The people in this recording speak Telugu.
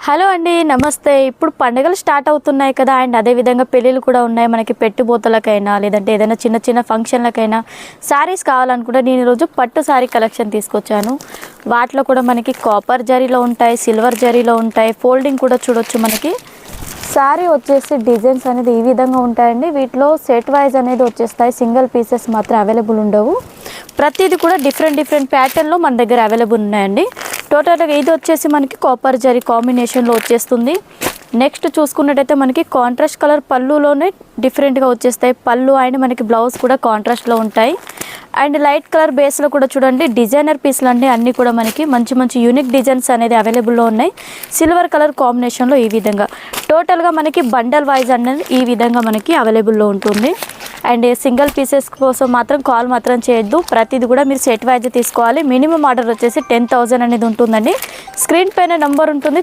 హలో అండి, నమస్తే. ఇప్పుడు పండుగలు స్టార్ట్ అవుతున్నాయి కదా, అండ్ అదేవిధంగా పెళ్ళిళ్ళు కూడా ఉన్నాయి. మనకి పెట్టుబోతలకైనా లేదంటే ఏదైనా చిన్న చిన్న ఫంక్షన్లకైనా శారీస్ కావాలనుకుంటే నేను ఈరోజు పట్టు శారీ కలెక్షన్ తీసుకొచ్చాను. వాటిలో కూడా మనకి కాపర్ జరీలో ఉంటాయి, సిల్వర్ జరీలో ఉంటాయి. ఫోల్డింగ్ కూడా చూడొచ్చు. మనకి శారీ వచ్చేసి డిజైన్స్ అనేది ఈ విధంగా ఉంటాయండి. వీటిలో సెట్ వైజ్ అనేది వచ్చేస్తాయి, సింగిల్ పీసెస్ మాత్రం అవైలబుల్ ఉండవు. ప్రతిదీ కూడా డిఫరెంట్ ప్యాటర్న్లో మన దగ్గర అవైలబుల్ ఉన్నాయండి. టోటల్గా ఇది వచ్చేసి మనకి కాపర్ జరీ కాంబినేషన్లో వచ్చేస్తుంది. నెక్స్ట్ చూసుకున్నట్టయితే మనకి కాంట్రాస్ట్ కలర్ పళ్ళులోనే డిఫరెంట్గా వచ్చేస్తాయి. పళ్ళు అండ్ మనకి బ్లౌజ్ కూడా కాంట్రాస్ట్లో ఉంటాయి. అండ్ లైట్ కలర్ బేస్లో కూడా చూడండి, డిజైనర్ పీస్లు అంటే అన్నీ కూడా మనకి మంచి మంచి యూనిక్ డిజైన్స్ అనేది అవైలబుల్లో ఉన్నాయి. సిల్వర్ కలర్ కాంబినేషన్లో ఈ విధంగా టోటల్గా మనకి బండల్ వైజ్ అనేది ఈ విధంగా మనకి అవైలబుల్లో ఉంటుంది. అండ్ సింగిల్ పీసెస్ కోసం మాత్రం కాల్ మాత్రం చేయొద్దు. ప్రతిది కూడా మీరు సెట్ వైజ్ తీసుకోవాలి. మినిమం ఆర్డర్ వచ్చేసి 10,000 అనేది ఉంటుందండి. స్క్రీన్ పైన నెంబర్ ఉంటుంది.